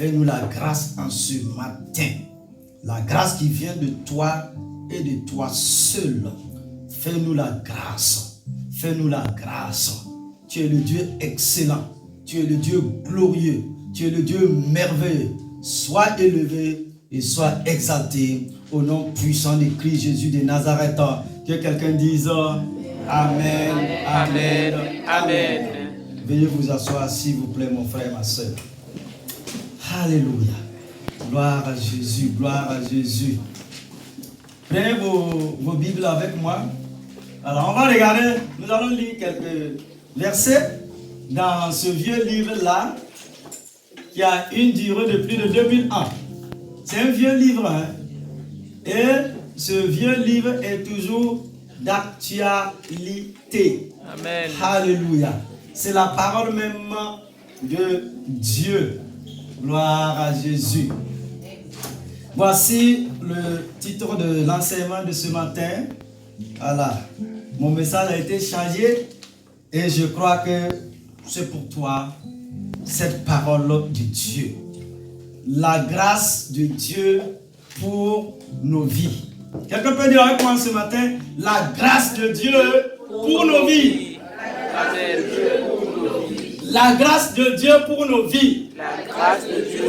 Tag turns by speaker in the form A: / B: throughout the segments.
A: fais-nous la grâce en ce matin. La grâce qui vient de toi et de toi seul. Fais-nous la grâce. Fais-nous la grâce. Tu es le Dieu excellent. Tu es le Dieu glorieux. Tu es le Dieu merveilleux. Sois élevé et sois exalté au nom puissant de Christ Jésus de Nazareth. Que quelqu'un dise Amen, Amen, Amen. Veuillez vous asseoir s'il vous plaît mon frère et ma soeur. Alléluia. Gloire à Jésus, gloire à Jésus. Prenez vos Bibles avec moi. Alors on va regarder, nous allons lire quelques versets dans ce vieux livre-là qui a une durée de plus de 2000 ans. C'est un vieux livre, hein? Et ce vieux livre est toujours d'actualité.
B: Amen.
A: Alléluia. C'est la parole même de Dieu. Gloire à Jésus. Voici le titre de l'enseignement de ce matin. Voilà. Mon message a été changé et je crois que c'est pour toi cette parole de Dieu. La grâce de Dieu pour nos vies. Quelqu'un peut dire avec moi ce matin, la grâce de Dieu pour nos vies.
B: Amen.
A: La grâce de Dieu pour nos vies.
B: La grâce de Dieu.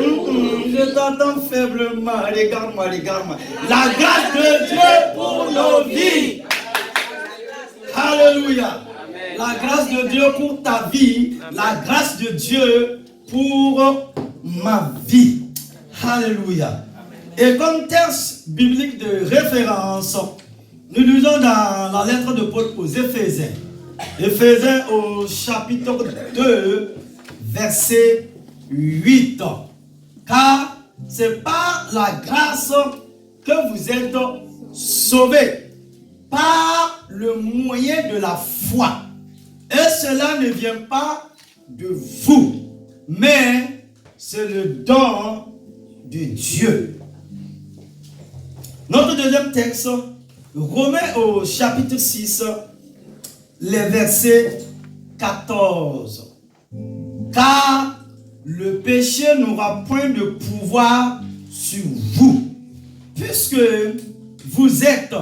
A: Je t'entends faiblement. Regarde-moi, regarde-moi. La grâce de Dieu pour nos vies. Alléluia.
B: Amen.
A: La grâce de Dieu pour ta vie.
B: Amen.
A: La grâce de Dieu pour ma vie. Alléluia. Et comme texte biblique de référence, nous lisons dans la lettre de Paul aux Éphésiens. Éphésiens au chapitre 2, verset 8. Car c'est par la grâce que vous êtes sauvés, par le moyen de la foi. Et cela ne vient pas de vous, mais c'est le don de Dieu. Notre deuxième texte, Romains au chapitre 6, les versets 14. Car le péché n'aura point de pouvoir sur vous, puisque vous êtes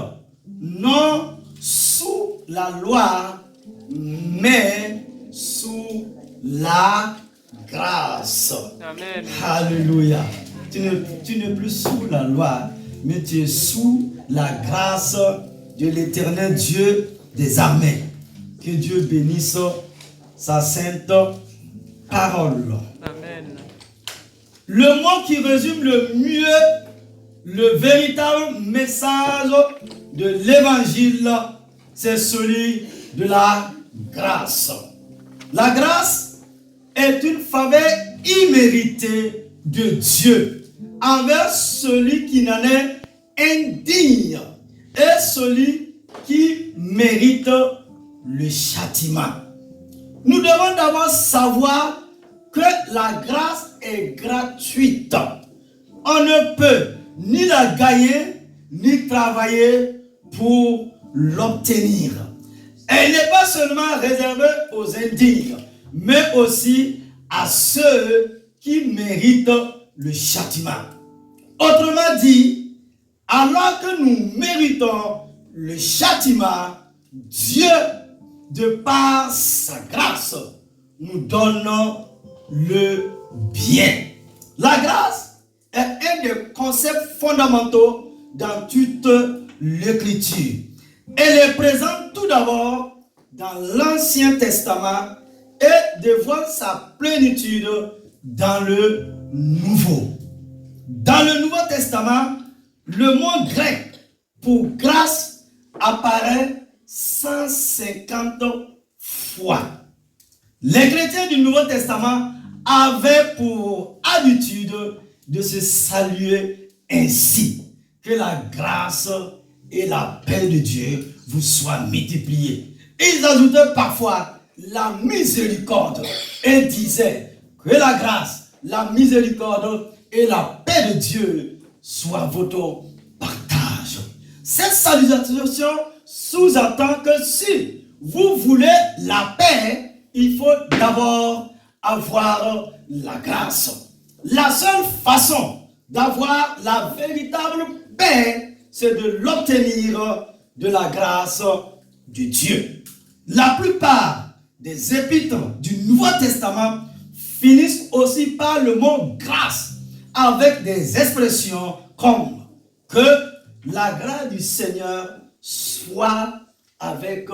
A: non sous la loi, mais sous la grâce.
B: Amen.
A: Alléluia. Tu n'es plus sous la loi, mais tu es sous la grâce de l'Éternel Dieu des armées. Que Dieu bénisse sa sainte parole.
B: Amen.
A: Le mot qui résume le mieux le véritable message de l'évangile, c'est celui de la grâce. La grâce est une faveur imméritée de Dieu envers celui qui n'en est indigne et celui qui mérite le châtiment. Nous devons d'abord savoir que la grâce est gratuite. On ne peut ni la gagner, ni travailler pour l'obtenir. Elle n'est pas seulement réservée aux indignes, mais aussi à ceux qui méritent le châtiment. Autrement dit, alors que nous méritons le châtiment, Dieu, de par sa grâce, nous donne le bien. La grâce est un des concepts fondamentaux dans toute l'Écriture. Elle est présente tout d'abord dans l'Ancien Testament et dévoile sa plénitude dans le Nouveau. Dans le Nouveau Testament, le mot grec pour grâce apparaît 150 fois. Les chrétiens du Nouveau Testament avaient pour habitude de se saluer ainsi. Que la grâce et la paix de Dieu vous soient multipliées. Ils ajoutaient parfois la miséricorde et disaient que la grâce, la miséricorde et la paix de Dieu soient votre partage. Cette salutation sous-entend que si vous voulez la paix, il faut d'abord avoir la grâce. la seule façon d'avoir la véritable paix, c'est de l'obtenir de la grâce de Dieu. La plupart des épîtres du Nouveau Testament finissent aussi par le mot grâce, avec des expressions comme que la grâce du Seigneur soit avec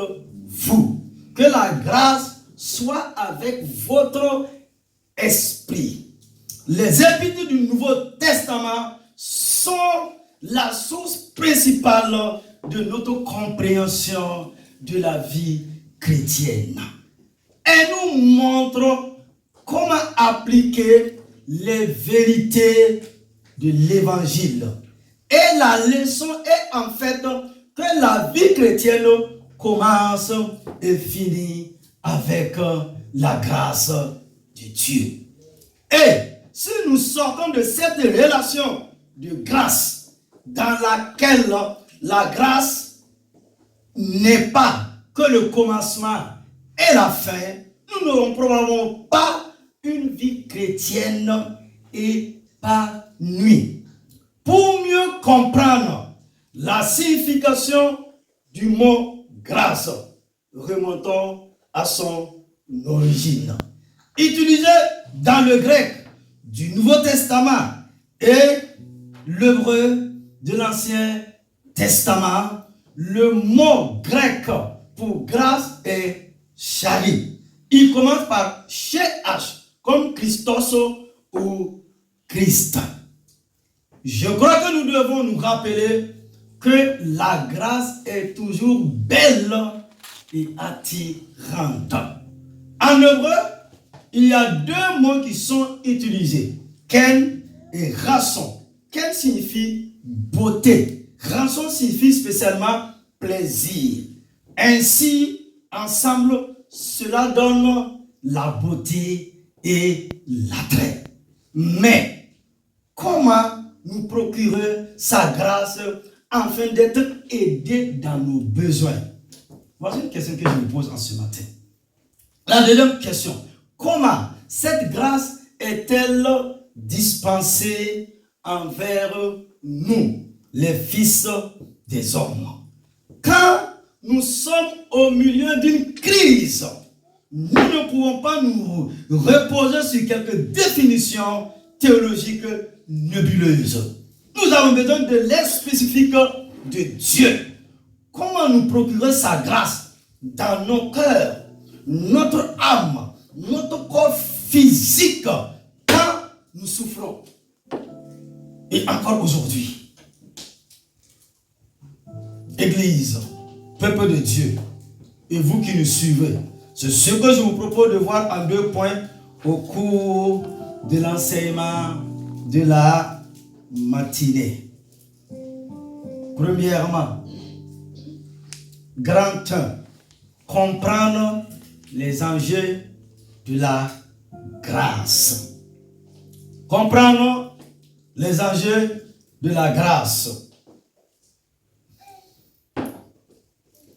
A: vous, que la grâce soit avec votre esprit. Les épîtres du Nouveau Testament sont la source principale de notre compréhension de la vie chrétienne. Elles nous montrent comment appliquer les vérités de l'évangile. Et la leçon est en fait que la vie chrétienne commence et finit avec la grâce de Dieu. Et si nous sortons de cette relation de grâce dans laquelle la grâce n'est pas que le commencement et la fin, nous n'aurons probablement pas une vie chrétienne épanouie. Pour mieux comprendre la signification du mot grâce, remontons à son origine. Utilisé dans le grec du Nouveau Testament et l'hébreu de l'Ancien Testament, le mot grec pour grâce est chari. Il commence par H, comme Christos ou Christ. Je crois que nous devons nous rappeler que la grâce est toujours belle et attirante. En hébreu, il y a deux mots qui sont utilisés, ken et rasson. Ken signifie beauté, rançon signifie spécialement plaisir. Ainsi, ensemble, cela donne la beauté et l'attrait. Mais, comment nous procurer sa grâce afin d'être aidés dans nos besoins? Voici une question que je me pose en ce matin. La deuxième question, comment cette grâce est-elle dispensée envers nous, les fils des hommes? Quand nous sommes au milieu d'une crise, nous ne pouvons pas nous reposer sur quelques définitions théologiques nébuleuses. Nous avons besoin de l'aide spécifique de Dieu. Comment nous procurer sa grâce dans nos cœurs, notre âme, notre corps physique quand nous souffrons? Et encore aujourd'hui, Église, peuple de Dieu, et vous qui nous suivez, c'est ce que je vous propose de voir en 2 points au cours de l'enseignement de la matinée. Premièrement, grand 1, comprendre les enjeux de la grâce. Comprendre les enjeux de la grâce.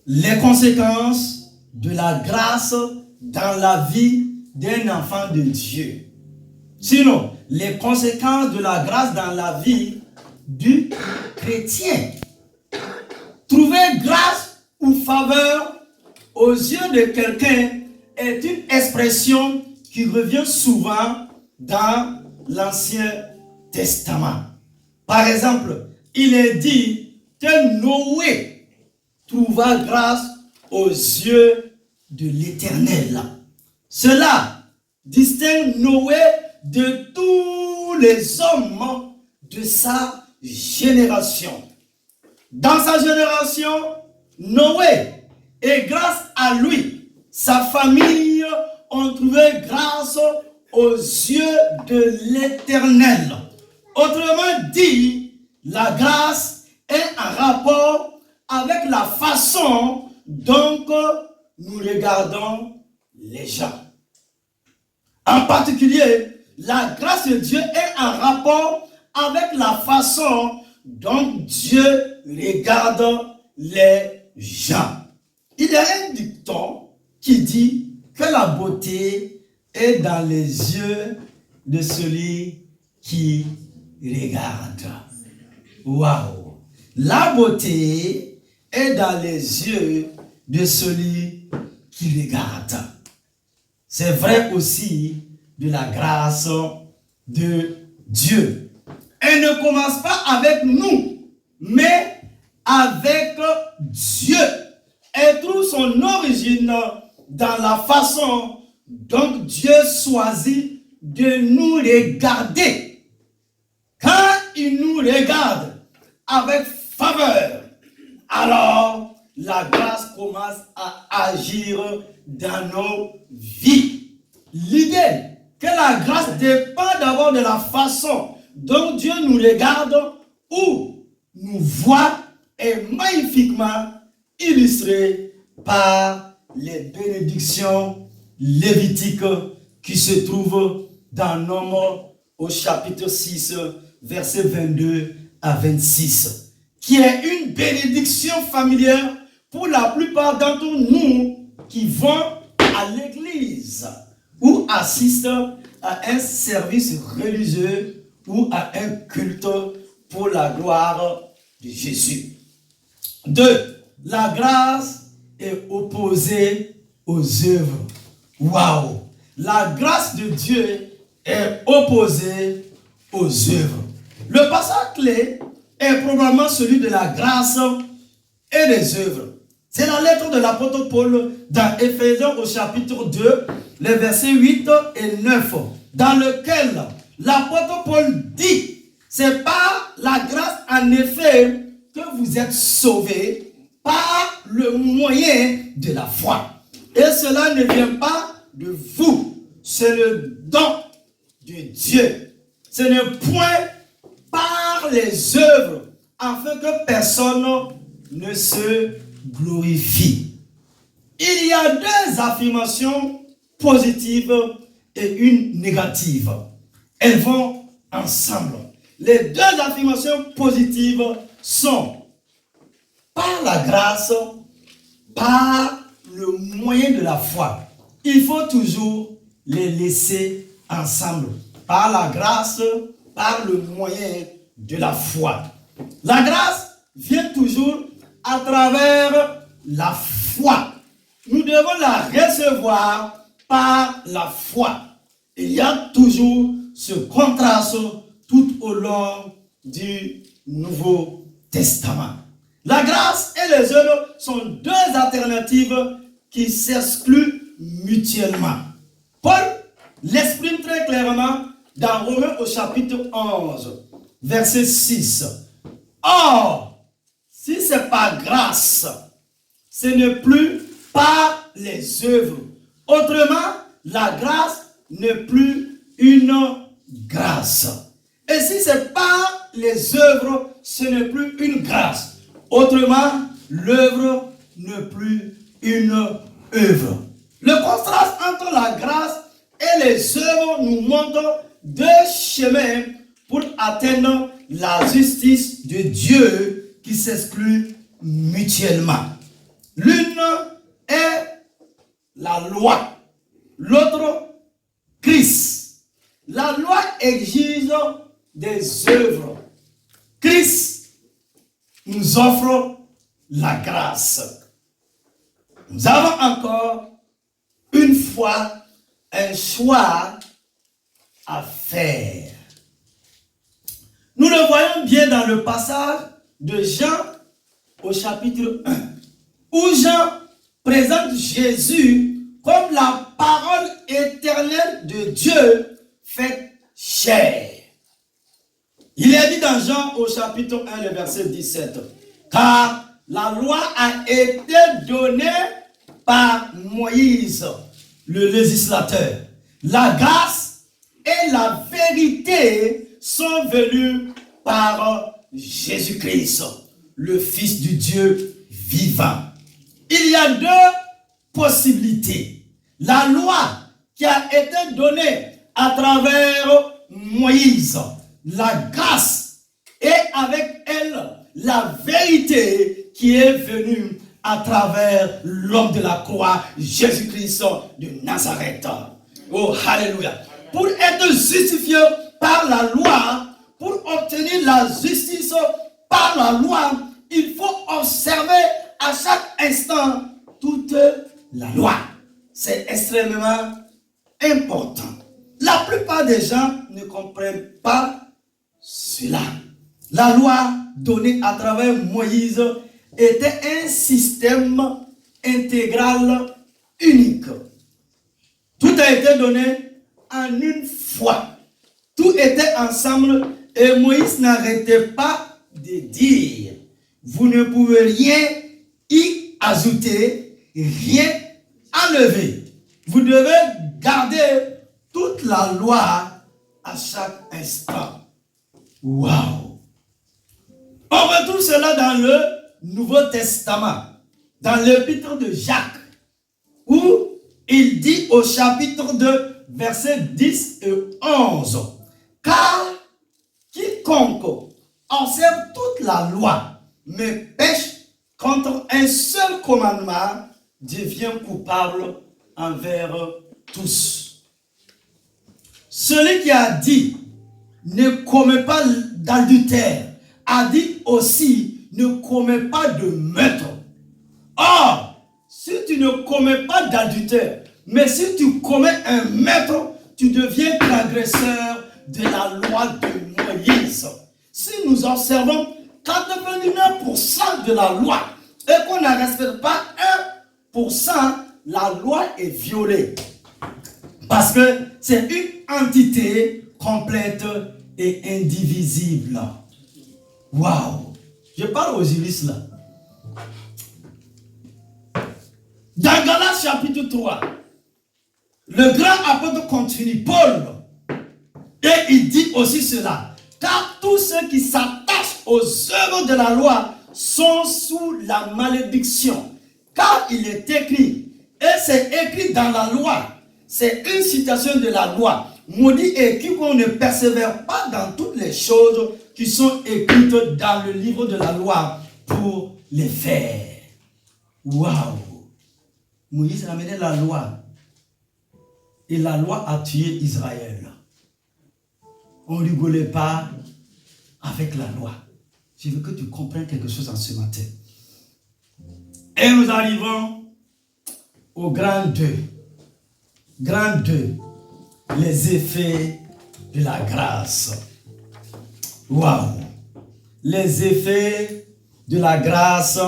A: Les conséquences de la grâce dans la vie d'un enfant de Dieu. Sinon, les conséquences de la grâce dans la vie du chrétien. Trouver grâce ou faveur aux yeux de quelqu'un est une expression qui revient souvent dans l'Ancien Testament. Par exemple, il est dit que Noé trouva grâce aux yeux de l'Éternel. Cela distingue Noé de tous les hommes de sa génération. Dans sa génération, Noé, et grâce à lui, sa famille ont trouvé grâce aux yeux de l'Éternel. Autrement dit, la grâce est en rapport avec la façon dont nous regardons les gens. En particulier, la grâce de Dieu est en rapport avec la façon dont Dieu regarde les gens. Il y a un dicton qui dit que la beauté est dans les yeux de celui qui regarde. Waouh! La beauté est dans les yeux de celui qui regarde. C'est vrai aussi de la grâce de Dieu. Elle ne commence pas avec nous, mais avec Dieu. Elle trouve son origine dans la façon dont Dieu choisit de nous regarder. Quand il nous regarde avec faveur, alors la grâce commence à agir dans nos vies. L'idée que la grâce dépend d'abord de la façon dont Dieu nous regarde ou nous voit est magnifiquement illustrée par les bénédictions lévitiques qui se trouvent dans Nombre au chapitre 6, versets 22 à 26, qui est une bénédiction familière pour la plupart d'entre nous qui vont à l'église ou assistent à un service religieux ou à un culte pour la gloire de Jésus. 2. La grâce est opposée aux œuvres. Waouh! La grâce de Dieu est opposée aux œuvres. Le passage clé est probablement celui de la grâce et des œuvres. C'est la lettre de l'apôtre Paul dans Éphésiens au chapitre 2, les versets 8 et 9, dans lequel l'apôtre Paul dit, c'est par la grâce en effet que vous êtes sauvés par le moyen de la foi. Et cela ne vient pas de vous, c'est le don de Dieu. Ce n'est point par les œuvres, afin que personne ne se glorifie. Il y a deux affirmations positives et une négative. Elles vont ensemble. Les deux affirmations positives sont par la grâce, par le moyen de la foi. Il faut toujours les laisser ensemble. Par la grâce, par le moyen de la foi. La grâce vient toujours à travers la foi. Nous devons la recevoir par la foi. Il y a toujours ce contraste tout au long du Nouveau Testament. La grâce et les œuvres sont deux alternatives qui s'excluent mutuellement. Paul l'exprime très clairement dans Romains au chapitre 11, verset 6. Or, si c'est par grâce, ce n'est plus par les œuvres. Autrement, la grâce n'est plus une grâce. Et si c'est par les œuvres, ce n'est plus une grâce. Autrement, l'œuvre n'est plus une œuvre. Le contraste entre la grâce et les œuvres nous montre deux chemins pour atteindre la justice de Dieu qui s'excluent mutuellement. L'une est la loi, l'autre Christ. La loi exige des œuvres. Christ nous offre la grâce. Nous avons encore une fois un choix à faire. Nous le voyons bien dans le passage de Jean au chapitre 1, où Jean présente Jésus comme la parole éternelle de Dieu faite chair. Il est dit dans Jean au chapitre 1, le verset 17, car la loi a été donnée par Moïse, le législateur. La grâce et la vérité sont venues par Jésus-Christ, le Fils du Dieu vivant. Il y a deux possibilités. La loi qui a été donnée à travers Moïse, la grâce, et avec elle, la vérité qui est venue à travers l'homme de la croix, Jésus-Christ de Nazareth. Oh, alléluia. Pour être justifié par par la loi, pour obtenir la justice par la loi, il faut observer à chaque instant toute la loi. C'est extrêmement important. La plupart des gens ne comprennent pas cela. La loi donnée à travers Moïse était un système intégral unique. Tout a été donné en une fois. Tout était ensemble et Moïse n'arrêtait pas de dire: vous ne pouvez rien y ajouter, rien enlever. Vous devez garder toute la loi à chaque instant. Waouh! On retrouve cela dans le Nouveau Testament, dans l'épître de Jacques, où il dit au chapitre 2, versets 10 et 11, car quiconque observe toute la loi, mais pêche contre un seul commandement, devient coupable envers tous. Celui qui a dit ne commets pas d'adultère a dit aussi ne commets pas de meurtre. Or, si tu ne commets pas d'adultère, mais si tu commets un meurtre, tu deviens agresseur de la loi de Moïse. Si nous observons 99% de la loi et qu'on ne respecte pas 1%, la loi est violée. Parce que c'est une entité complète et indivisible. Waouh! Je parle aux juristes là. Dans Galates chapitre 3, le grand apôtre continue, Paul, et il dit aussi cela: car tous ceux qui s'attachent aux œuvres de la loi sont sous la malédiction. Car il est écrit, et c'est écrit dans la loi, c'est une citation de la loi: maudit est quiconque ne persévère pas dans toutes les choses qui sont écrites dans le livre de la loi pour les faire. Waouh! Moïse a amené la loi. Et la loi a tué Israël. On ne rigolait pas avec la loi. Je veux que tu comprennes quelque chose en ce matin. Et nous arrivons au grand 2. Grand 2. Les effets de la grâce. Waouh! Les effets de la grâce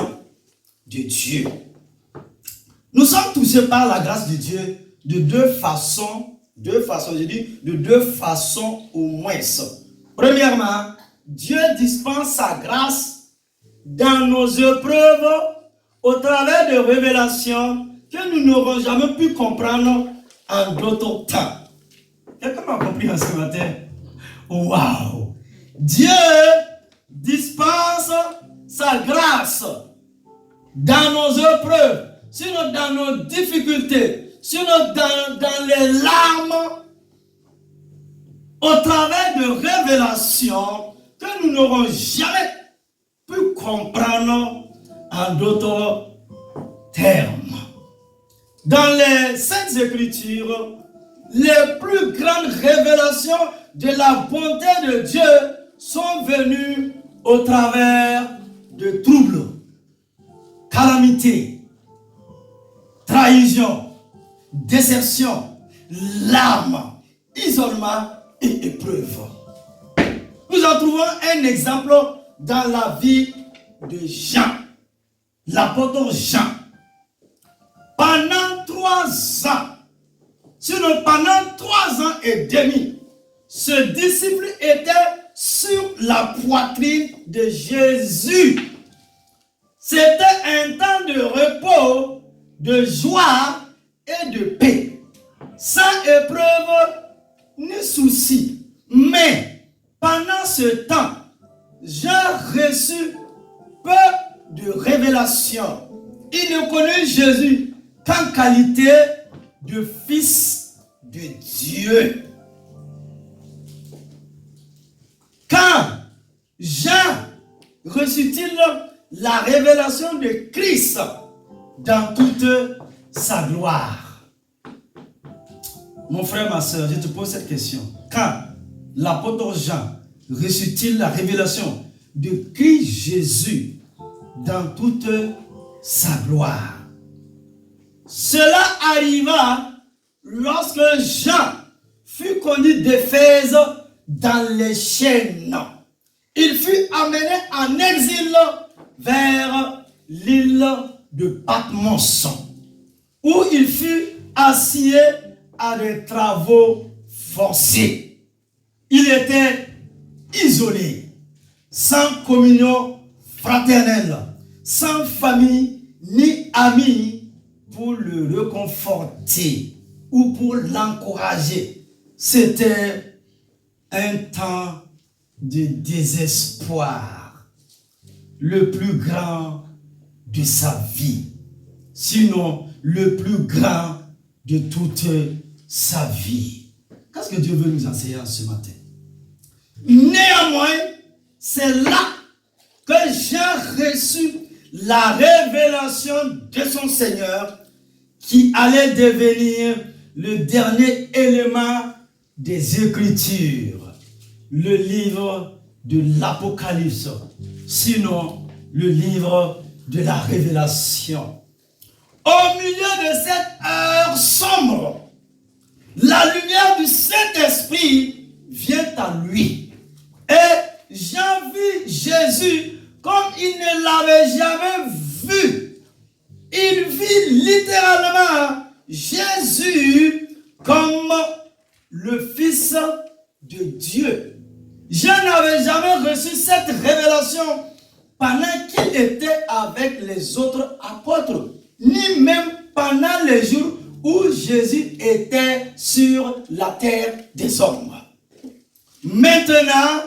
A: de Dieu. Nous sommes touchés par la grâce de Dieu de deux façons, je dis de deux façons au moins. Premièrement, Dieu dispense sa grâce dans nos épreuves au travers de révélations que nous n'aurons jamais pu comprendre en d'autres temps. Quelqu'un m'a compris en ce matin? Waouh! Dieu dispense sa grâce dans nos épreuves, sinon dans nos difficultés, sinon dans les larmes, au travers de révélations que nous n'aurons jamais pu comprendre en d'autres termes. Dans les Saintes Écritures, les plus grandes révélations de la bonté de Dieu sont venues au travers de troubles, calamités, trahison, déception, larmes, isolement et épreuve. Nous en trouvons un exemple dans la vie de Jean, l'apôtre Jean. Pendant 3 ans, sinon pendant 3 ans et demi, ce disciple était sur la poitrine de Jésus. C'était un temps de repos, de joie et de paix, sans épreuve ni souci. Mais pendant ce temps, j'ai reçu peu de révélations. Il ne connaît Jésus qu'en qualité de fils de Dieu. Quand Jean reçut-il la révélation de Christ dans toute sa gloire? Mon frère, ma soeur, je te pose cette question. Quand l'apôtre Jean reçut-il la révélation de Christ Jésus dans toute sa gloire. Cela arriva lorsque Jean fut conduit d'Éphèse dans les chaînes. Il fut amené en exil vers l'île de Patmos, où il fut assigné à des travaux forcés. Il était isolé, sans communion fraternelle, sans famille ni amis pour le réconforter ou pour l'encourager. C'était un temps de désespoir, le plus grand de sa vie, sinon le plus grand de toute sa vie. Qu'est-ce que Dieu veut nous enseigner ce matin? Néanmoins, c'est là que j'ai reçu la révélation de son Seigneur qui allait devenir le dernier élément des Écritures, le livre de l'Apocalypse, sinon le livre de la Révélation. Au milieu de cette heure sombre, la lumière du Saint-Esprit vient à lui. Et Jean vit Jésus comme il ne l'avait jamais vu. Il vit littéralement Jésus comme le Fils de Dieu. Jean n'avait jamais reçu cette révélation pendant qu'il était avec les autres apôtres, ni même pendant les jours où Jésus était sur la terre des hommes. Maintenant,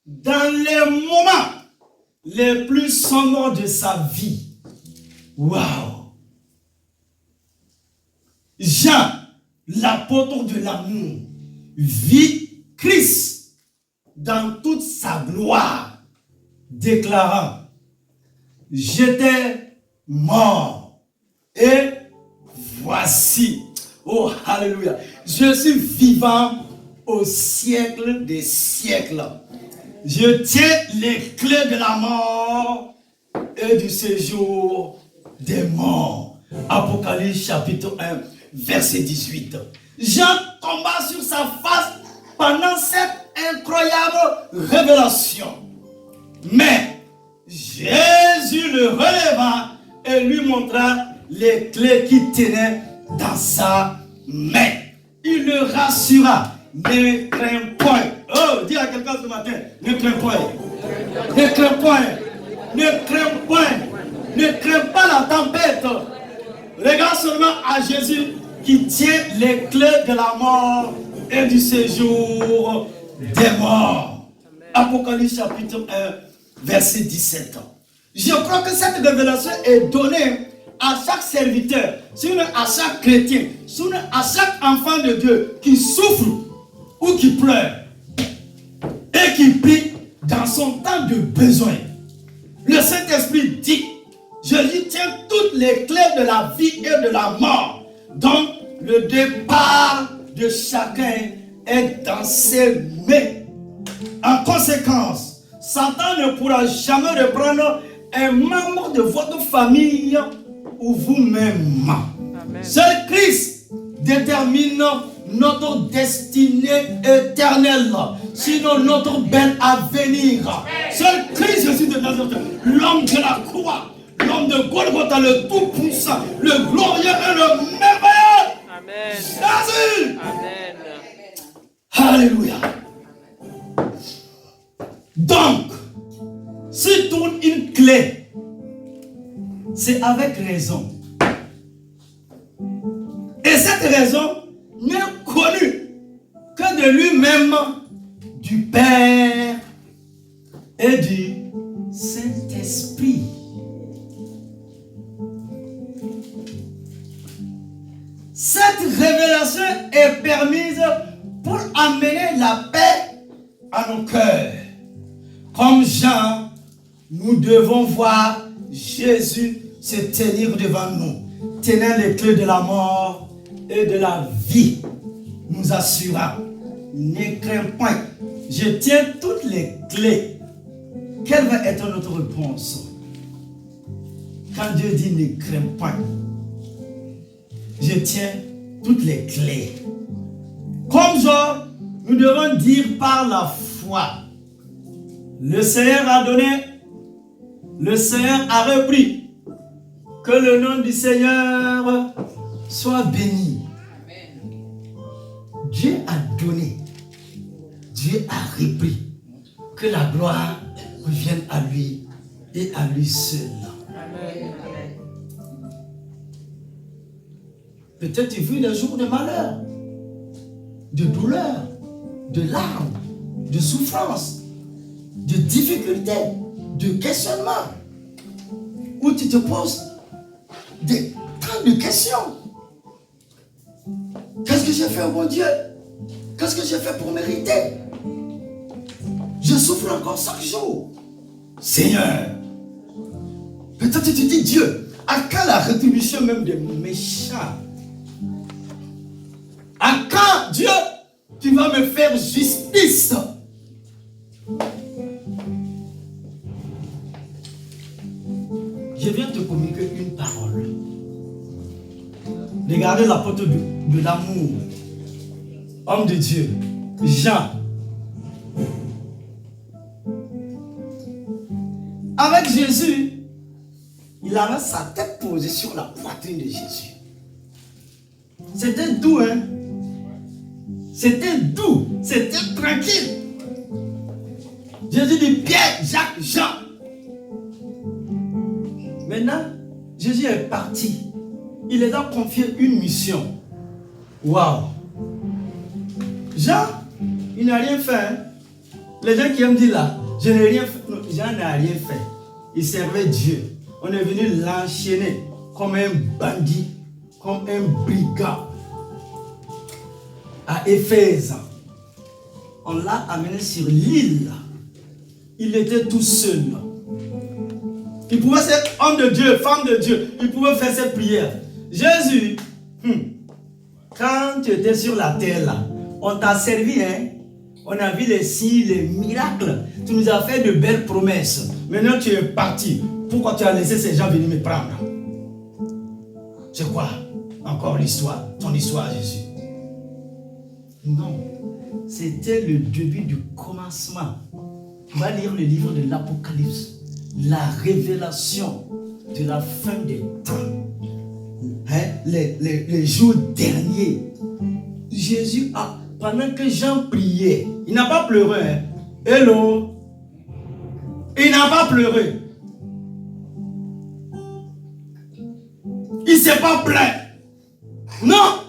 A: dans les moments les plus sombres de sa vie, waouh! Jean, l'apôtre de l'amour, vit Christ dans toute sa gloire, déclarant: j'étais mort et voici, oh alléluia, je suis vivant au siècle des siècles. Je tiens les clés de la mort et du séjour des morts. Apocalypse chapitre 1, verset 18. Jean tomba sur sa face pendant cette incroyable révélation. Mais Jésus le releva et lui montra les clés qu'il tenait dans sa main. Il le rassura: ne crains point. Oh, dis à quelqu'un ce matin: ne crains point. Ne crains point. Ne crains point. Ne crains pas la tempête. Regarde seulement à Jésus qui tient les clés de la mort et du séjour des morts. Apocalypse chapitre 1, verset 17. Je crois que cette révélation est donnée à chaque serviteur, sinon à chaque chrétien, sinon à chaque enfant de Dieu qui souffre ou qui pleure et qui prie dans son temps de besoin. Le Saint-Esprit dit: je lui tiens toutes les clés de la vie et de la mort. Donc le départ de chacun est dans ses mains. En conséquence, Satan ne pourra jamais reprendre un membre de votre famille ou vous-même. Seul Christ détermine notre destinée éternelle, sinon notre bel avenir. Seul Christ Jésus de Nazareth, l'homme de la croix, l'homme de Golgotha, le tout-puissant, le glorieux et le merveilleux.
B: Amen.
A: Jésus.
B: Amen.
A: Alléluia. Donc, si tourne une clé, c'est avec raison. Et cette raison n'est connue que de lui-même, du Père et du Saint-Esprit. Cette révélation est permise pour amener la paix à nos cœurs. Comme Jean, nous devons voir Jésus se tenir devant nous, tenant les clés de la mort et de la vie, nous assurant: ne crains point, Je tiens toutes les clés. Quelle va être notre réponse? Quand Dieu dit ne crains pas, je tiens toutes les clés. Comme Job, nous devons dire par la foi, le Seigneur a donné, le Seigneur a repris. Que le nom du Seigneur soit béni. Amen. Dieu a donné, Dieu a repris. Que la gloire revienne à lui et à lui seul. Amen. Peut-être tu vis des jours de malheur, de douleur, de larmes, de souffrance, de difficultés, de questionnements, où tu te poses tant de questions. Qu'est-ce que j'ai fait au bon Dieu? Qu'est-ce que j'ai fait pour mériter? Je souffre encore chaque jour. Seigneur, peut-être tu te dis, Dieu, à quand la rétribution même des méchants? À quand, Dieu, tu vas me faire justice? Je viens te communiquer une parole. Regardez l'apôtre de l'amour, homme de Dieu, Jean. Avec Jésus, il avait sa tête posée sur la poitrine de Jésus. C'était doux, hein? C'était doux, c'était tranquille. Jésus dit Pierre, Jacques, Jean. Maintenant, Jésus est parti. Il les a confié une mission. Waouh! Jean, il n'a rien fait. Hein? Les gens qui aiment dire là, je n'ai rien fait. Non, Jean n'a rien fait. Il servait Dieu. On est venu l'enchaîner comme un bandit, comme un brigand. À Éphèse, on l'a amené sur l'île. Il était tout seul. Il pouvait être homme de Dieu, femme de Dieu. Il pouvait faire cette prière. Jésus, quand tu étais sur la terre là, on t'a servi, hein? On a vu les signes, les miracles. Tu nous as fait de belles promesses. Maintenant tu es parti. Pourquoi tu as laissé ces gens venir me prendre? C'est quoi encore l'histoire, ton histoire, Jésus? Non, c'était le début du commencement. Tu vas lire le livre de l'Apocalypse. La révélation de la fin des temps. Hein? Les jours derniers. Jésus a, pendant que Jean priait, il n'a pas pleuré. Hein? Hello. Il n'a pas pleuré. Il ne s'est pas plaint. Non.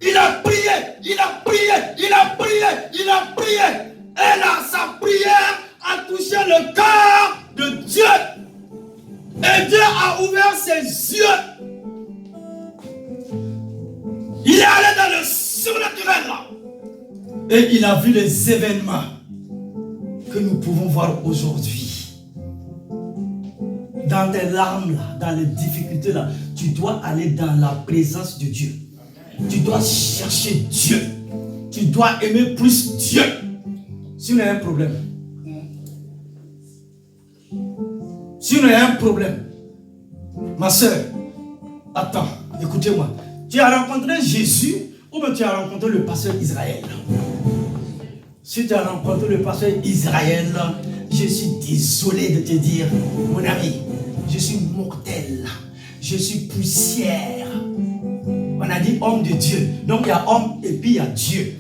A: Il a prié, il a prié, il a prié, il a prié. Et là, sa prière a touché le cœur de Dieu. Et Dieu a ouvert ses yeux. Il est allé dans le surnaturel là. Et il a vu les événements que nous pouvons voir aujourd'hui. Dans tes larmes là, dans les difficultés là, tu dois aller dans la présence de Dieu. Tu dois chercher Dieu. Tu dois aimer plus Dieu. Si on a un problème, si on a un problème, ma soeur, attends, écoutez-moi. Tu as rencontré Jésus ou bien tu as rencontré le pasteur Israël? Si tu as rencontré le pasteur Israël, je suis désolé de te dire, mon ami, je suis mortel, je suis poussière. On a dit homme de Dieu, donc il y a homme et puis il y a Dieu.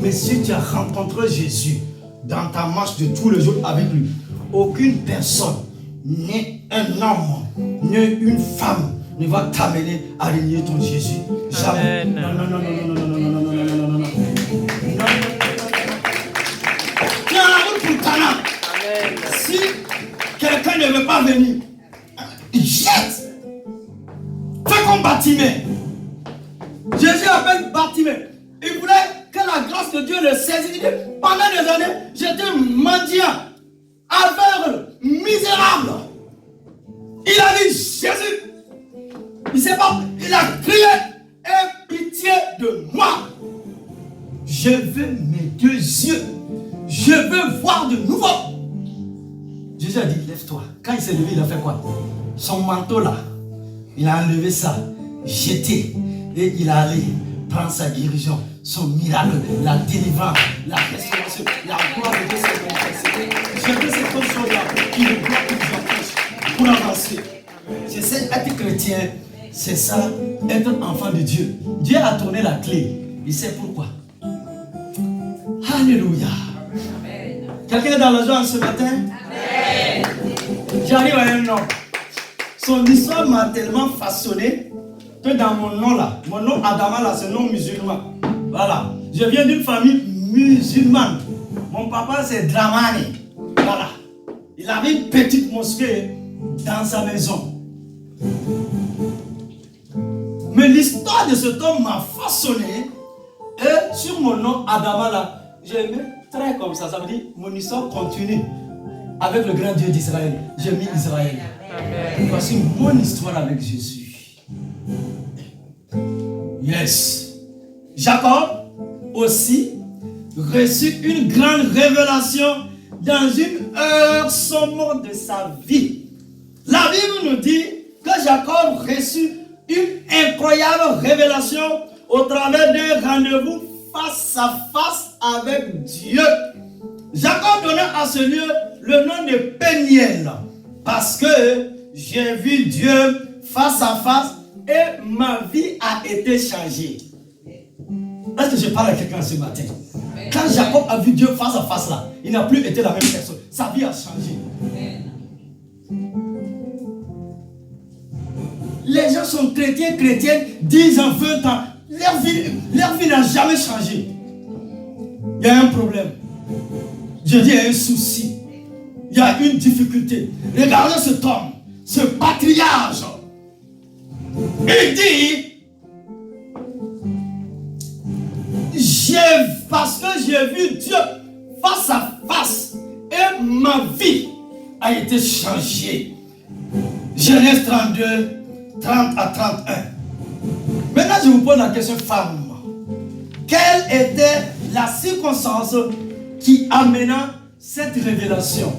A: Mais si tu as rencontré Jésus dans ta marche de tous les jours avec lui, aucune personne, ni un homme, ni une femme ne va t'amener à renier ton Jésus. Jamais. Non, non, non, non, non, non, non, non, non, non, non, non, non. Tu es en la route pour Cana. Si quelqu'un ne veut pas venir, jette. Fais comme Bartimée. Jésus appelle Bartimée. Il voulait que la grâce de Dieu le saisisse. Pendant des années, j'étais mendiant, aveugle, misérable. Il a dit Jésus. Il sait pas, il a crié, aie pitié de moi. Je veux mes deux yeux. Je veux voir de nouveau. Jésus a dit, lève-toi. Quand il s'est levé, il a fait quoi? Son manteau là, il a enlevé ça, jeté, et il a allé prendre sa guérison, son miracle, la délivrance, la restauration, la gloire de Dieu s'est manifestée. J'ai fait ces choses-là qui me bloquent plus en plus pour avancer. C'est ça, être chrétien, c'est ça, être enfant de Dieu. Dieu a tourné la clé, il sait pourquoi. Alléluia. Quelqu'un est dans la joie ce matin? Amen. J'arrive à un homme. Son histoire m'a tellement façonné que dans mon nom là, mon nom Adama là, c'est nom musulman. Voilà. Je viens d'une famille musulmane. Mon papa c'est Dramani. Voilà. Il avait une petite mosquée dans sa maison. Mais l'histoire de cet homme m'a façonné. Et sur mon nom Adama là, j'ai mis très comme ça. Ça veut dire mon histoire continue avec le grand Dieu d'Israël. J'ai mis Israël. Amen. Voici mon histoire avec Jésus. Yes. Jacob aussi reçut une grande révélation dans une heure sombre de sa vie. La Bible nous dit que Jacob reçut une incroyable révélation au travers d'un rendez-vous face à face avec Dieu. Jacob donna à ce lieu le nom de Péniel parce que j'ai vu Dieu face à face et ma vie a été changée. Est-ce que je parle à quelqu'un ce matin? Quand Jacob a vu Dieu face à face là, il n'a plus été la même personne. Sa vie a changé. Les gens sont chrétiens, chrétiennes, 10 ans, 20 ans. Leur vie n'a jamais changé. Il y a un problème. Je dis, il y a un souci. Il y a une difficulté. Regardez cet homme, ce patriarche. Il dit, parce que j'ai vu Dieu face à face et ma vie a été changée. Genèse 32, 30 à 31. Maintenant, je vous pose la question, femme. Quelle était la circonstance qui amena cette révélation?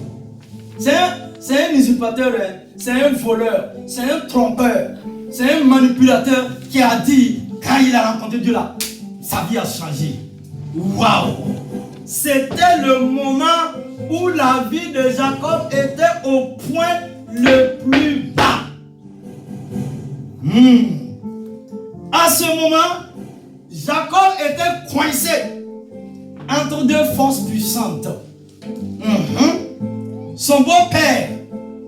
A: C'est un usurpateur, c'est un voleur, c'est un trompeur, c'est un manipulateur qui a dit, quand il a rencontré Dieu là, sa vie a changé. Waouh! C'était le moment où la vie de Jacob était au point le plus bas. À ce moment, Jacob était coincé entre deux forces puissantes. Son beau-père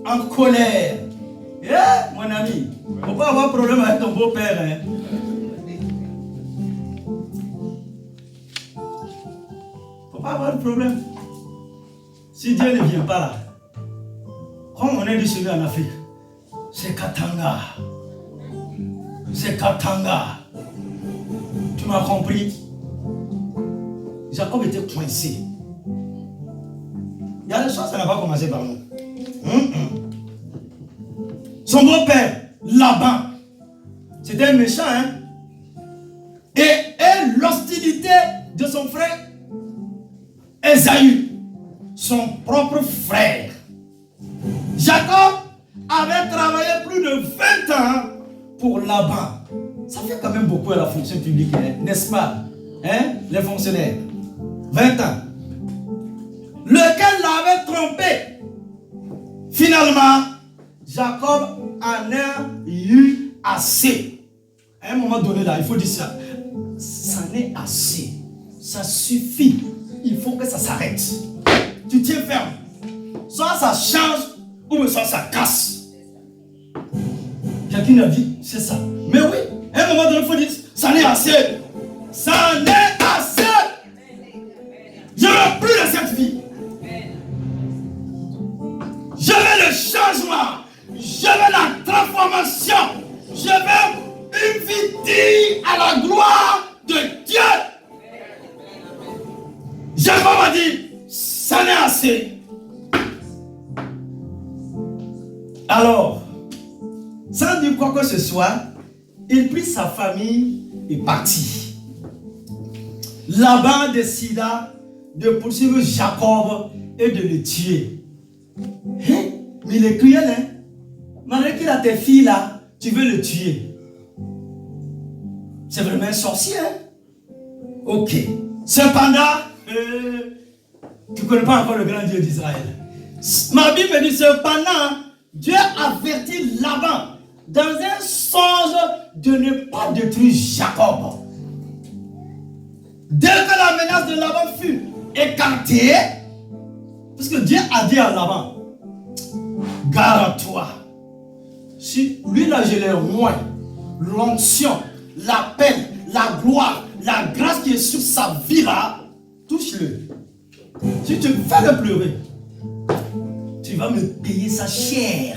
A: en colère. Mon ami, il ne faut pas avoir problème avec ton beau-père. Il ne faut pas avoir de problème. Si Dieu ne vient pas là, comme on est décédé en Afrique, c'est Katanga. C'est Katanga. Tu m'as compris? Jacob était coincé. Il y a des choses, ça n'a pas commencé par nous. Son beau-père, Laban, c'était un méchant, hein? Et l'hostilité de son frère, Ésaü, son propre frère. Jacob avait travaillé plus de 20 ans pour Laban. Ça fait quand même beaucoup à la fonction publique, hein? N'est-ce pas? Hein? Les fonctionnaires. 20 ans. Lequel l'avait trompé. Finalement, Jacob en a eu assez. À un moment donné là, il faut dire ça. Ça n'est assez. Ça suffit. Il faut que ça s'arrête. Tu tiens ferme. Soit ça change, ou soit ça casse. Quelqu'un a dit, c'est ça. Mais oui, à un moment donné, il faut dire, ça n'est assez. Ça n'est assez. Je ne veux plus de cette vie. Je veux le changement. Je veux la transformation. Je veux une vie digne à la gloire de Dieu. Jacob m'a dit, ça n'est assez. Alors, sans dire quoi que ce soit, il prit sa famille et partit. Laban décida de poursuivre Jacob et de le tuer. Hein? Mais il est cruel, hein? Malgré qu'il a tes filles là, tu veux le tuer. C'est vraiment un sorcier, hein? Ok. Cependant, tu ne connais pas encore le grand Dieu d'Israël. Ma Bible me dit cependant, Dieu avertit Laban dans un songe de ne pas détruire Jacob. Dès que la menace de Laban fut écartée, parce que Dieu a dit à Laban, garde-toi. Si lui là je l'ai moins, l'onction, l'appel, la gloire, la grâce qui est sur sa vie là, touche-le. Si tu fais le pleurer, tu vas me payer sa chair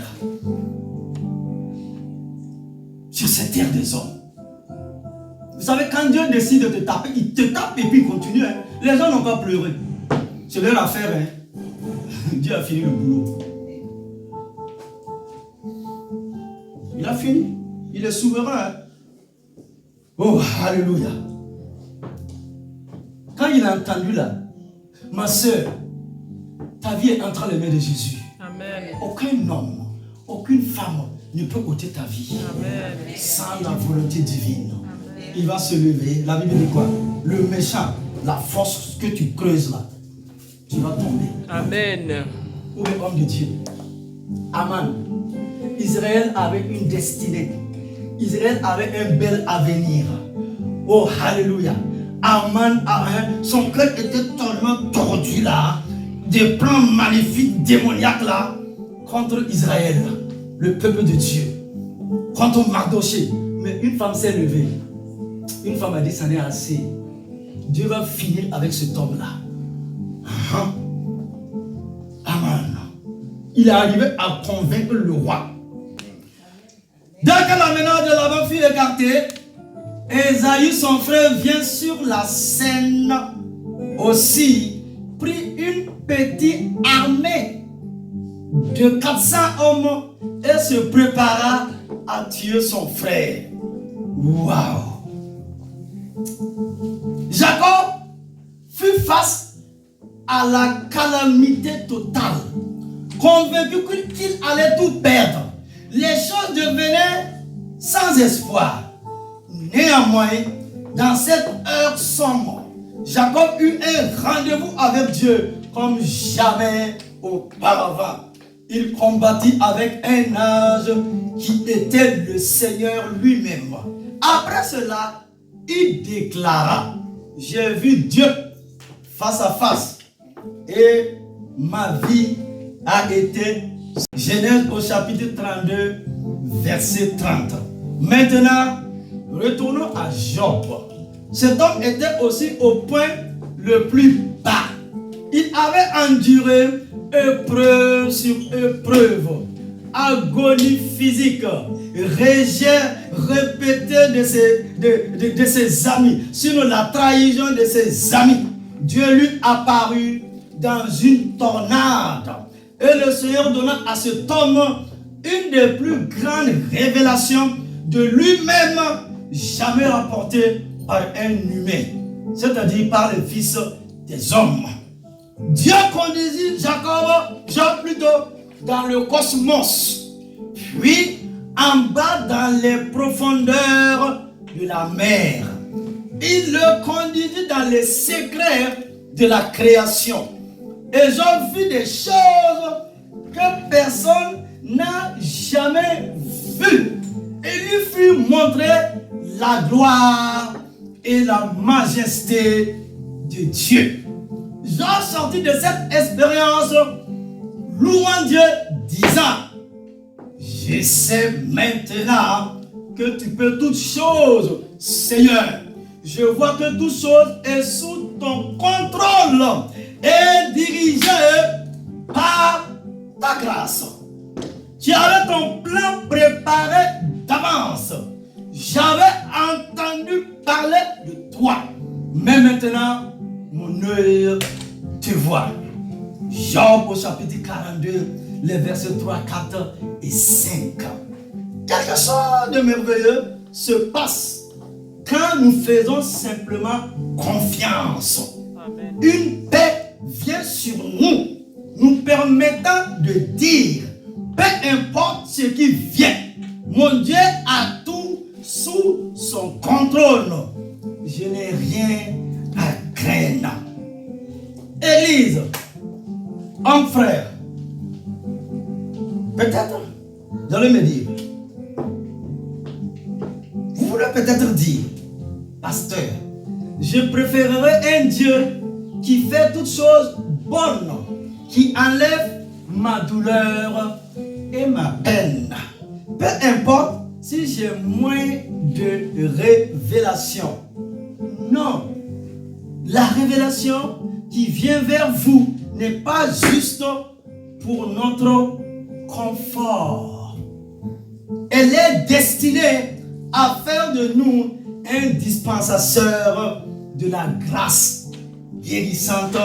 A: sur cette terre des hommes. Vous savez, quand Dieu décide de te taper, il te tape et puis il continue. Hein. Les gens n'ont pas pleuré. C'est leur affaire. Hein. Dieu a fini le boulot. Il a fini. Il est souverain. Hein. Oh, alléluia. Quand il a entendu là, ma soeur, ta vie est entre les mains de Jésus.
B: Amen.
A: Aucun homme, aucune femme ne peut ôter ta vie.
B: Amen.
A: Sans la volonté divine. Amen. Il va se lever. La Bible dit quoi? Le méchant, la force que tu creuses là, tu vas tomber.
B: Amen.
A: Où est l'homme de Dieu? Aman. Israël avait une destinée. Israël avait un bel avenir. Oh, alléluia. Aman, son cœur était tellement tordu là. Des plans maléfiques, démoniaques là, contre Israël, le peuple de Dieu, contre Mardoché. Mais une femme s'est levée. Une femme a dit, ça n'est assez. Dieu va finir avec cet homme-là. Amen. Il est arrivé à convaincre le roi. Dès que la menace de Laban fut écartée, Ésaü, son frère, vient sur la scène aussi, prit une petite armée de 400 hommes et se prépara à tuer son frère. Waouh! Jacob fut face à la calamité totale, convaincu qu'il allait tout perdre. Les choses devenaient sans espoir. Néanmoins, dans cette heure sombre, Jacob eut un rendez-vous avec Dieu comme jamais auparavant. Il combattit avec un ange qui était le Seigneur lui-même. Après cela, il déclara, j'ai vu Dieu face à face et ma vie a été. Genèse au chapitre 32, verset 30. Maintenant, retournons à Job. Cet homme était aussi au point le plus bas. Il avait enduré épreuve sur épreuve, agonie physique, rejet répété de ses amis, sur la trahison de ses amis. Dieu lui apparut dans une tornade. Et le Seigneur donna à cet homme une des plus grandes révélations de lui-même jamais rapportée par un humain, c'est-à-dire par le Fils des hommes. Dieu conduisit Job plutôt dans le cosmos, puis en bas dans les profondeurs de la mer. Il le conduisit dans les secrets de la création. Et Job vit des choses que personne n'a jamais vues. Et lui fut montré la gloire et la majesté de Dieu. Job sortit de cette expérience louant Dieu, disant, je sais maintenant que tu peux toutes choses, Seigneur. Je vois que toute chose est sous ton contrôle et dirigé par ta grâce. Tu avais ton plan préparé d'avance. J'avais entendu parler de toi. Mais maintenant, mon œil te voit. Job au chapitre 42, les versets 3, 4 et 5. Quelque chose de merveilleux se passe quand nous faisons simplement confiance.
B: Amen.
A: Une paix vient sur nous, nous permettant de dire, peu importe ce qui vient, mon Dieu a tout sous son contrôle. Je n'ai rien à craindre. Église, homme frère, peut-être, vous allez me dire, vous voulez peut-être dire, pasteur, je préférerais un Dieu qui fait toutes choses bonnes, qui enlève ma douleur et ma peine. Peu importe si j'ai moins de révélation. Non, la révélation qui vient vers vous n'est pas juste pour notre confort. Elle est destinée à faire de nous un dispensateur de la grâce guérissante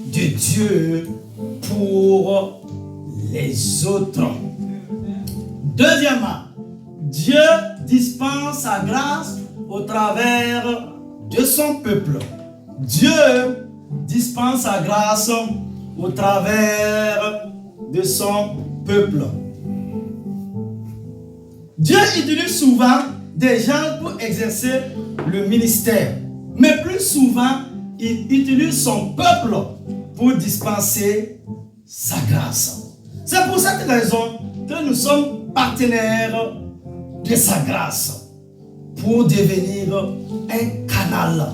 A: de Dieu pour les autres. Deuxièmement, Dieu dispense sa grâce au travers de son peuple. Dieu dispense sa grâce au travers de son peuple. Dieu utilise souvent des gens pour exercer le ministère. Mais plus souvent, il utilise son peuple pour dispenser sa grâce. C'est pour cette raison que nous sommes partenaires de sa grâce pour devenir un canal.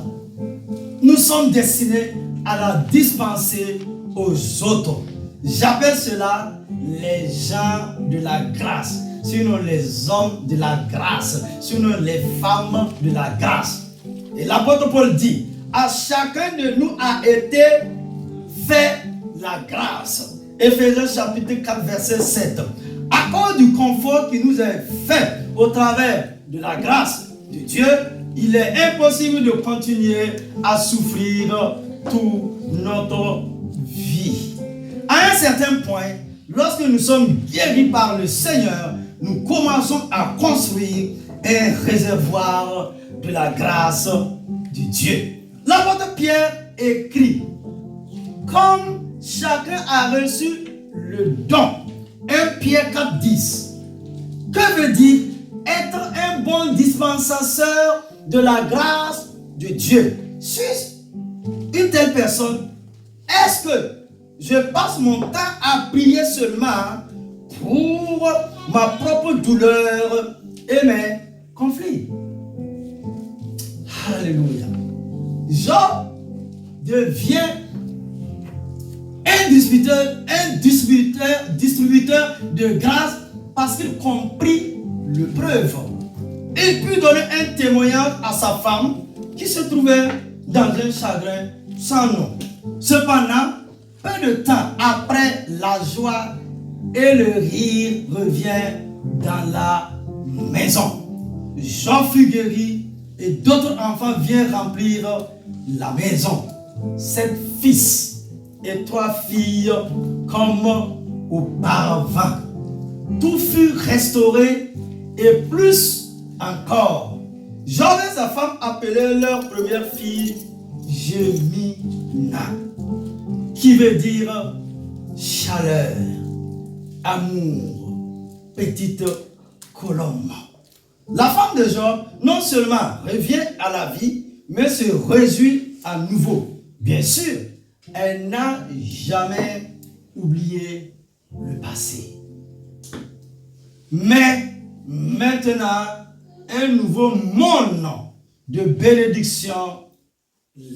A: Nous sommes destinés à la dispenser aux autres. J'appelle cela les gens de la grâce, sinon les hommes de la grâce, sinon les femmes de la grâce. Et l'apôtre Paul dit, à chacun de nous a été fait la grâce. Éphésiens chapitre 4 verset 7. À cause du confort qui nous est fait au travers de la grâce de Dieu, il est impossible de continuer à souffrir toute notre vie. À un certain point, lorsque nous sommes guéris par le Seigneur, nous commençons à construire un réservoir de la grâce de Dieu. L'apôtre Pierre écrit, comme chacun a reçu le don, 1 Pierre 4, 10. Que veut dire être un bon dispensateur de la grâce de Dieu? Suis-je une telle personne? Est-ce que je passe mon temps à prier seulement pour ma propre douleur et mes conflits? Alléluia. Job devient un distributeur de grâce parce qu'il comprit l'épreuve. Il put donner un témoignage à sa femme qui se trouvait dans un chagrin sans nom. Cependant, peu de temps après, la joie et le rire revient dans la maison. Job fut guéri et d'autres enfants viennent remplir la maison. 7 fils et 3 filles comme auparavant. Tout fut restauré et plus encore. Job et sa femme appelaient leur première fille Jemina, qui veut dire chaleur, amour, petite colombe. La femme de Job non seulement revient à la vie, mais se réjouit à nouveau. Bien sûr, elle n'a jamais oublié le passé. Mais maintenant, un nouveau monde de bénédiction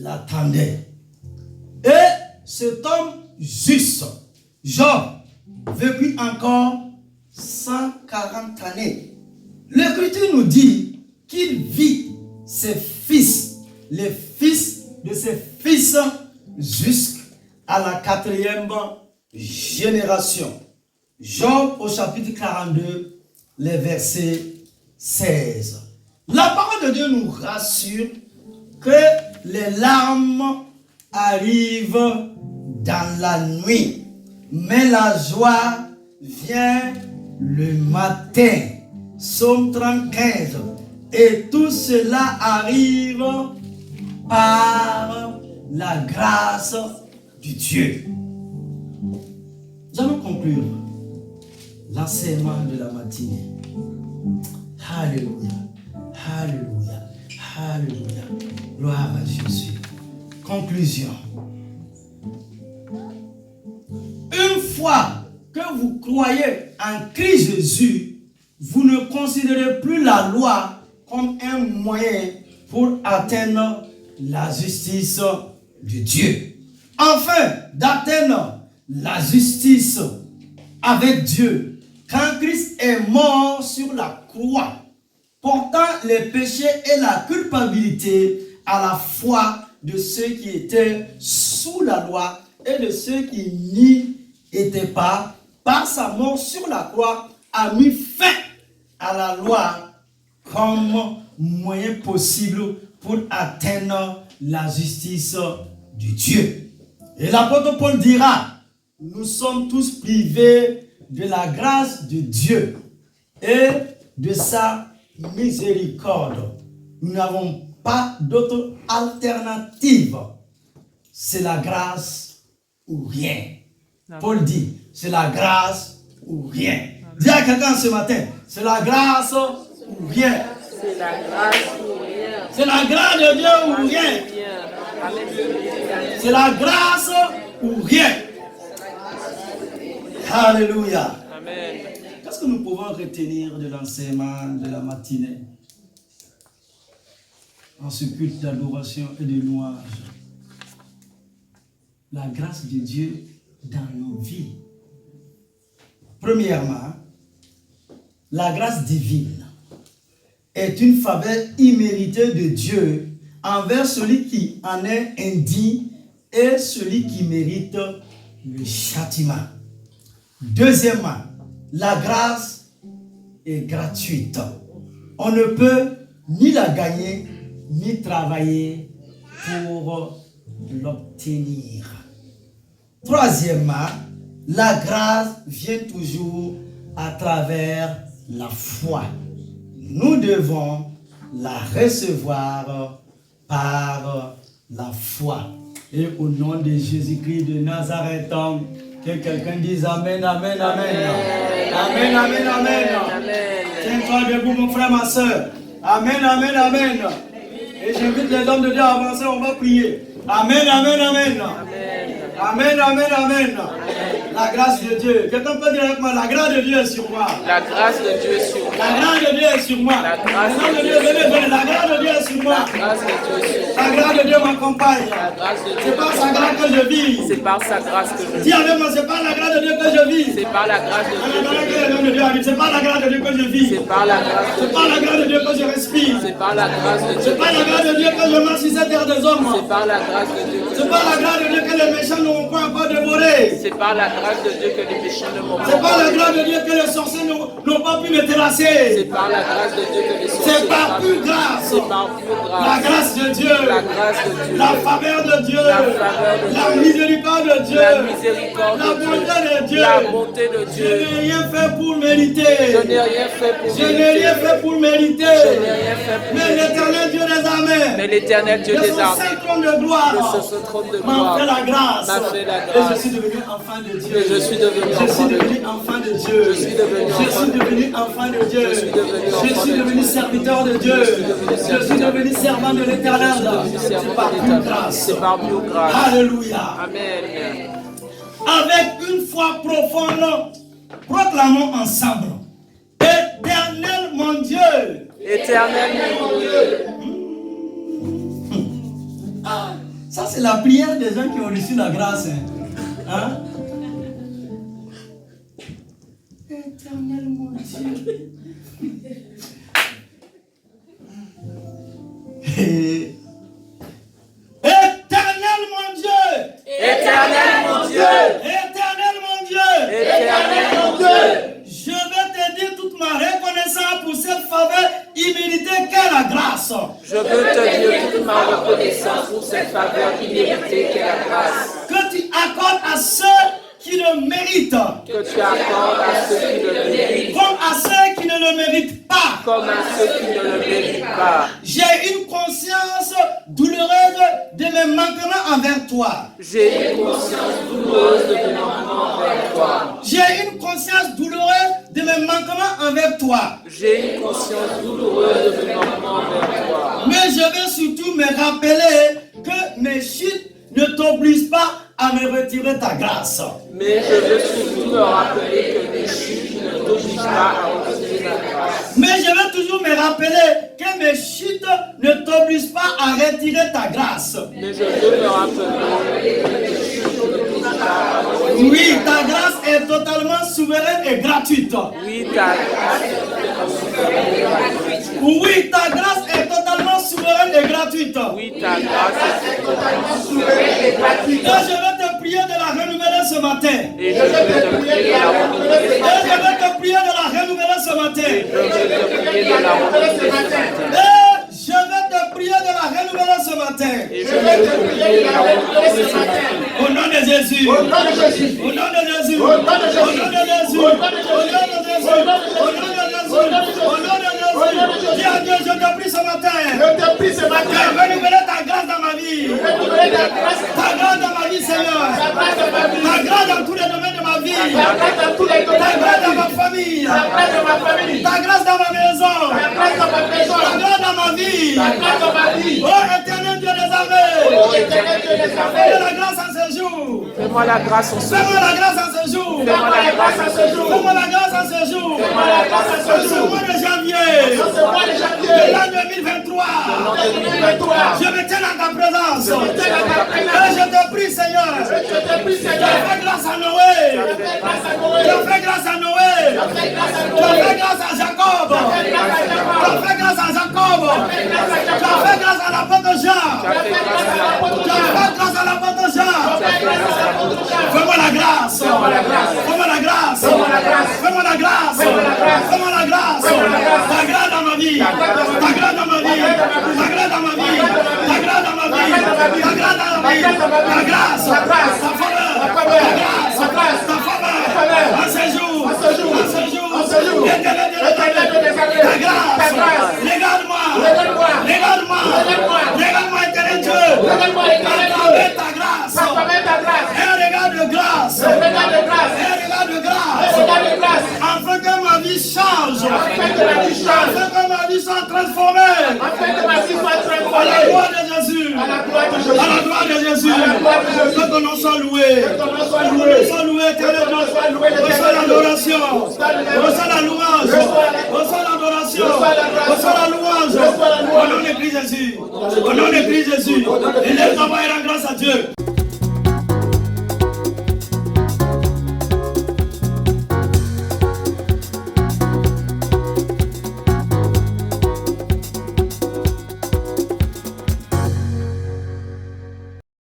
A: l'attendait. Et cet homme juste, Job, vécut encore 140 années. L'Écriture nous dit qu'il vit ses fils, les fils de ses fils, jusqu'à la 4e génération. Job au chapitre 42, les versets 16. La parole de Dieu nous rassure que les larmes arrivent dans la nuit, mais la joie vient le matin. Psaume 35. Et tout cela arrive par la grâce de Dieu. Nous allons conclure l'enseignement de la matinée. Alléluia, alléluia, alléluia. Gloire à Jésus. Conclusion. Une fois que vous croyez en Christ Jésus, vous ne considérez plus la loi comme un moyen pour atteindre la justice de Dieu. Afin d'atteindre la justice avec Dieu, quand Christ est mort sur la croix, portant les péchés et la culpabilité à la fois de ceux qui étaient sous la loi et de ceux qui n'y étaient pas, par sa mort sur la croix, a mis fin à la loi comme moyen possible pour atteindre la justice de Dieu. Et l'apôtre Paul dira, nous sommes tous privés de la grâce de Dieu et de sa miséricorde. Nous n'avons pas d'autre alternative. C'est la grâce ou rien. Paul dit, c'est la grâce ou rien. Dis à quelqu'un ce matin, c'est la grâce ou rien.
B: C'est la grâce ou rien.
A: C'est la grâce de Dieu ou rien. C'est la grâce ou rien. Alléluia.
B: Amen.
A: Qu'est-ce que nous pouvons retenir de l'enseignement de la matinée en ce culte d'adoration et de louange? La grâce de Dieu dans nos vies. Premièrement, la grâce divine est une faveur imméritée de Dieu envers celui qui en est indigne et celui qui mérite le châtiment. Deuxièmement, la grâce est gratuite. On ne peut ni la gagner, ni travailler pour l'obtenir. Troisièmement, la grâce vient toujours à travers la foi. Nous devons la recevoir par la foi. Et au nom de Jésus-Christ de Nazareth, que quelqu'un dise Amen, Amen, Amen. Amen, Amen, Amen. Tiens-toi debout, mon frère, ma soeur. Amen, Amen, Amen. Et j'invite les hommes de Dieu à avancer, on va prier. Amen, Amen, Amen. Amen, Amen, Amen. La grâce de Dieu. Quelqu'un peut dire avec moi, la grâce de Dieu est sur moi.
B: La grâce de Dieu est sur moi.
A: La grâce de Dieu est sur moi.
B: La grâce de Dieu.
A: La grâce de Dieu est sur moi.
B: La grâce de Dieu est sur moi.
A: La grâce de Dieu m'accompagne.
B: La grâce de Dieu.
A: C'est par sa grâce que je vis.
B: C'est par sa grâce que je
A: Dis
B: vis.
A: avec moi, c'est par la grâce de Dieu que je vis.
B: C'est par la grâce de Dieu que je vis.
A: C'est par la grâce de Dieu que je vis.
B: C'est par la grâce de
A: C'est par la grâce de Dieu que je respire.
B: C'est par la grâce de Dieu.
A: C'est par la grâce de Dieu que je marche sur cette terre des hommes.
B: C'est par la grâce de Dieu.
A: C'est par la grâce de Dieu que les méchants n'auront pas encore dévoré.
B: C'est par la grâce de Dieu que les pécheurs ne m'ont
A: C'est
B: pas.
A: par la grâce de Dieu que les sorciers n'ont pas pu me terrasser.
B: C'est par la grâce de Dieu que les sorciers.
A: C'est par pure grâce.
B: C'est par pure grâce.
A: La grâce de Dieu.
B: La grâce de Dieu.
A: La faveur de Dieu.
B: La faveur de
A: La
B: Dieu.
A: miséricorde de Dieu.
B: La miséricorde
A: La
B: de
A: bonté
B: Dieu.
A: de Dieu.
B: La bonté de
A: Je
B: Dieu.
A: n'ai rien fait pour mériter.
B: Je n'ai rien fait pour
A: Je n'ai rien
B: mériter.
A: fait pour mériter.
B: Je n'ai rien fait pour
A: Mais
B: mériter.
A: l'éternel Dieu des armées,
B: Mais l'éternel Dieu
A: de
B: des
A: son
B: armées,
A: saint trône de gloire,
B: de ce trône de
A: m'a
B: gloire,
A: fait la grâce.
B: m'a fait la
A: Et
B: grâce.
A: je suis devenu enfant de Dieu.
B: Et je suis devenu
A: Je
B: enfant
A: suis
B: de
A: devenu
B: Dieu.
A: enfant de Dieu.
B: Je suis devenu
A: Je
B: enfant
A: suis
B: de
A: devenu enfant de Dieu.
B: Je suis devenu enfant
A: Je suis
B: de
A: devenu
B: Dieu.
A: serviteur de Dieu. Je suis devenu servant de l'éternel.
B: devenu servant
A: C'est par
B: de
A: pure
B: l'Éternel.
A: grâce.
B: C'est par pure grâce.
A: Alléluia.
B: Amen.
A: Avec une foi profonde, proclamons ensemble. Éternel mon Dieu.
B: Éternel mon Dieu.
A: Ça, c'est la prière des gens qui ont reçu la grâce. Hein? Éternel mon Dieu. Éternel mon Dieu.
B: Éternel mon Dieu.
A: Éternel mon Dieu.
B: Éternel mon Dieu.
A: Je vais te dire toute ma reconnaissance pour cette faveur imméritée qu'est la grâce.
B: Je veux te dire toute ma reconnaissance pour cette faveur illimitée qu'est la grâce.
A: Que tu accordes à ceux qui le méritent,
B: Que tu accordes à ceux qui le méritent,
A: comme à ceux qui ne le méritent pas.
B: comme à ceux qui ne le méritent pas.
A: J'ai une conscience conscience douloureuse de mes manquements envers toi.
B: J'ai une conscience douloureuse de mes manquements envers toi.
A: J'ai une conscience douloureuse de mes manquements envers toi.
B: J'ai une conscience douloureuse de mes manquements envers toi.
A: Mais je veux surtout me rappeler que mes chutes ne t'obligent pas à me retirer ta grâce.
B: Mais je veux surtout me rappeler que mes chutes ne t'obligent pas à retirer ta grâce.
A: Mais je veux toujours me rappeler que mes chutes ne t'obligent pas à retirer ta grâce.
B: Mais je veux me rappeler que mes chutes ne t'obligent pas à retirer ta grâce.
A: Oui, ta grâce est totalement souveraine et gratuite.
B: Oui, ta grâce est totalement souveraine et gratuite.
A: Oui, ta grâce est totalement souveraine et gratuite.
B: Oui, ta grâce est totalement souveraine et gratuite.
A: Et je vais te prier de la renouveler ce matin.
B: Et je veux te prier de la renouveler ce
A: Et
B: matin.
A: je vais te prier de la renouveler ce matin.
B: Je veux te prier de la renouveler ce matin.
A: Et je vais te prier de la renouveler ce matin.
B: Et je veux te prier de la renouveler ce matin.
A: Au nom de Jésus.
C: Au nom de Jésus.
A: Au nom de Jésus.
C: Au nom de Jésus.
A: Au nom de Jésus. Au nom de Jésus. Au nom de Jésus. Au nom de Jésus. Au nom de Jésus. Dis à Dieu, je te prie ce matin.
C: Je te prie ce
A: De
C: matin.
A: renouveler ta grâce dans ma vie.
C: Renouveler ta grâce.
A: Ta grâce dans ma vie, Seigneur.
C: Ta grâce dans ma vie.
A: Ta grâce dans tous les domaines de ma vie.
C: Ta grâce dans tous les
A: Ta
C: domaines de
A: grâce
C: ma
A: dans ma
C: vie.
A: famille.
C: Ta grâce dans ma famille.
A: Ta grâce dans ma maison.
C: Ta grâce dans ma maison.
A: Ta grâce dans ma vie.
C: Ta grâce dans ma vie.
A: Oh éternel Dieu des armées.
C: Oh éternel Dieu des
A: Fais-moi
C: armées.
A: la grâce en ce jour.
B: Fais-moi la grâce en ce jour.
A: Fais-moi la grâce en ce jour.
B: Fais-moi la grâce en ce jour.
A: Fais-moi la grâce en ce jour.
C: Fais-moi la grâce en ce
A: En ce
C: jour.
A: mois de janvier.
C: Dans ce mois de
A: De
C: janvier.
A: l'an 2023.
C: En 2023.
A: Je me tiens dans ta présence.
C: Tiens dans ta
A: Et
C: présence.
A: je te prie, Seigneur.
C: Je te prie,
A: Tu as
C: Seigneur.
A: fait grâce à Noé.
C: Fais grâce à Noé.
A: Tu as fait grâce à Noé.
C: Fais grâce à
A: Tu as
C: Noé.
A: fait grâce à Jacob.
C: Fais grâce à
A: Tu
C: Jacob.
A: as fait grâce à Jacob.
C: Fais grâce à
A: Tu as
C: Jacob.
A: fait grâce à l'apôtre Jean.
C: Fais grâce à l'apôtre
A: Tu as
C: Jean.
A: fait grâce à l'apôtre Jean.
C: Fais grâce à l'apôtre Jean.
A: Fais-moi la grâce.
C: Fais-moi la grâce.
A: Fais-moi la grâce.
C: Fais-moi la grâce.
A: Fais-moi la grâce.
C: Fais-moi la grâce.
A: Fais-moi la grâce.
C: Fais-moi la grâce.
A: Ta grâce dans ma vie. Ta grâce dans ma vie. Ta grâce dans ma vie. Ta grâce dans ma vie. Ta grâce dans ma vie. Ta grâce.
C: Ta grâce.
A: Ta faveur.
C: Ta faveur.
A: Ta grâce.
C: Ta grâce.
A: Ta faveur.
C: Ta faveur.
A: En ce jour.
C: En ce jour.
A: En ce jour.
C: En ce jour.
A: Éternel Dieu des
C: Éternel Dieu des armées.
A: Ta grâce.
C: Ta grâce.
A: Regarde-moi.
C: Regarde-moi.
A: Regarde-moi.
C: Regarde-moi.
A: Regarde-moi, éternel Dieu.
C: Regarde-moi, éternel Dieu.
A: Accorde ta grâce.
C: Ça permet ta grâce.
A: Un regard de grâce.
C: Un regard de grâce.
A: Un regard de
C: Un
A: grâce.
C: regard de grâce.
A: Afin que ma vie change.
C: Afin que ma vie change.
A: Afin que ma vie soit transformée.
C: Afin que ma vie soit
A: À la
C: transformée.
A: gloire de Jésus.
C: À la gloire de Jésus.
A: À la gloire de Jésus.
C: À la gloire de Jésus.
A: Que ton nom soit loué.
C: Que ton nom soit
A: Que ton
C: loué.
A: nom soit loué, éternel
C: Que ton nom soit loué,
A: Dieu.
C: l'éternel
A: Reçois
C: Dieu.
A: l'adoration. Reçois la louange.
C: Reçois la-
A: Reçois l'adoration.
C: Reçois l'adoration.
A: Reçois la louange.
C: Reçois la louange.
A: Au nom de Christ Jésus. Au nom de Christ Jésus. Élève ta voix et rends grâce à Dieu.